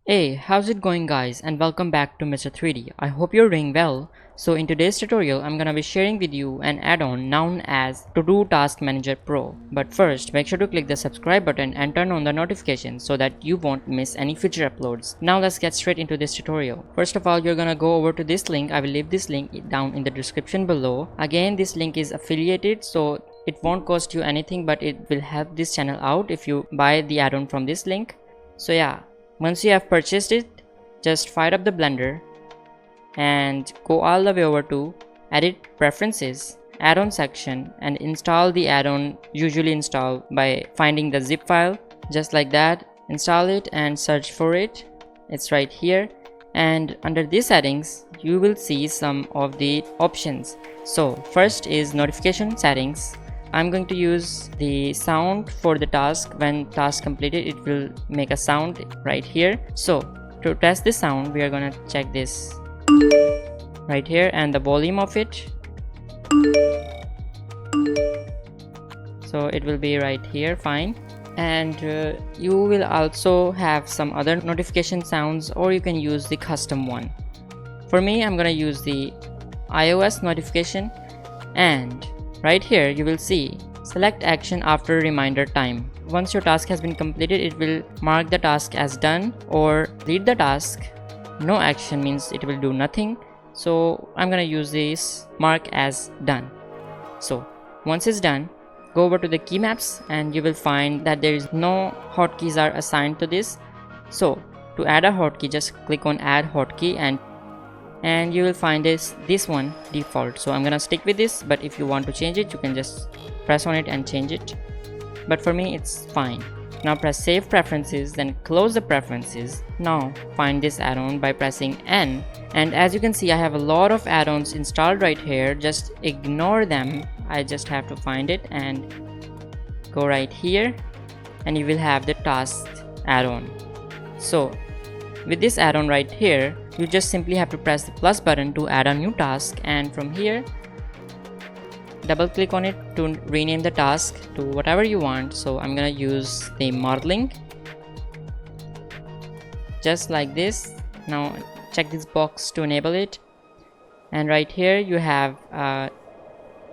Hey, how's it going guys, and welcome back to Mr. 3D. I hope you're doing well. So in today's tutorial, I'm gonna be sharing with you an add-on known as To Do Task Manager Pro. But first, make sure to click the subscribe button and turn on the notifications so that you won't miss any future uploads. Now let's get straight into this tutorial. First of all, you're gonna go over to this link. I will leave this link down in the description below. Again, this link is affiliated, so it won't cost you anything, but it will help this channel out if you buy the add-on from this link. So yeah. Once you have purchased it, just fire up the Blender and go all the way over to Edit Preferences, Add-on section, and install the add-on. Usually install by finding the zip file, just like that. Install it and search for it. It's right here, and under these settings you will see some of the options. So first is notification settings. I'm going to use the sound for the task. When task completed, it will make a sound right here. So to test the sound, we are going to check this right here and the volume of it. So it will be right here, fine. And you will also have some other notification sounds, or you can use the custom one. For me, I'm going to use the iOS notification, and right here you will see select action after reminder time. Once your task has been completed, it will mark the task as done, or read the task. No action means it will do nothing. So I'm gonna use this mark as done. So once it's done, go over to the key maps and you will find that there is no hotkeys are assigned to this. So to add a hotkey, just click on add hotkey, and you will find this one default. So I'm gonna stick with this, but if you want to change it, you can just press on it and change it, but for me it's fine. Now press save preferences, then close the preferences. Now find this add-on by pressing N, and as you can see, I have a lot of add-ons installed right here. Just ignore them. I just have to find it and go right here, and you will have the task add-on. So with this add-on right here, you just simply have to press the plus button to add a new task, and from here double click on it to rename the task to whatever you want. So I'm gonna use the modeling, just like this. Now check this box to enable it, and right here you have a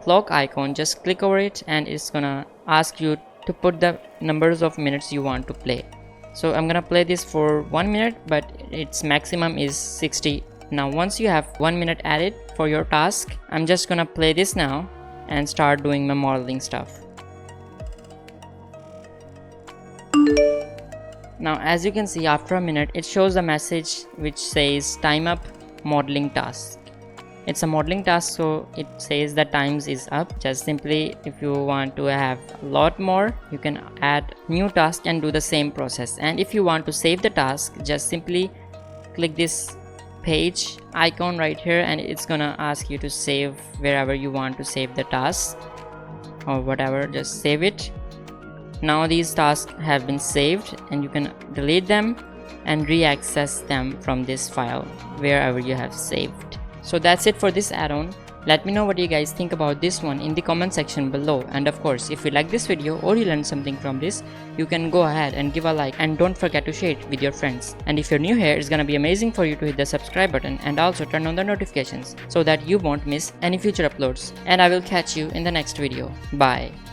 clock icon. Just click over it and it's gonna ask you to put the numbers of minutes you want to play. So I'm gonna play this for 1 minute, but its maximum is 60. Now once you have 1 minute added for your task, I'm just gonna play this now and start doing my modeling stuff. Now as you can see, after a minute it shows a message which says time up modeling task. It's a modeling task, so it says that times is up. Just simply, if you want to have a lot more, you can add new task and do the same process. And if you want to save the task, just simply click this page icon right here, and it's gonna ask you to save wherever you want to save the task or whatever. Just save it. Now these tasks have been saved, and you can delete them and re-access them from this file wherever you have saved. So that's it for this add-on. Let me know what you guys think about this one in the comment section below, and of course, if you like this video or you learned something from this, you can go ahead and give a like, and don't forget to share it with your friends. And if you're new here, it's gonna be amazing for you to hit the subscribe button and also turn on the notifications so that you won't miss any future uploads. And I will catch you in the next video. Bye.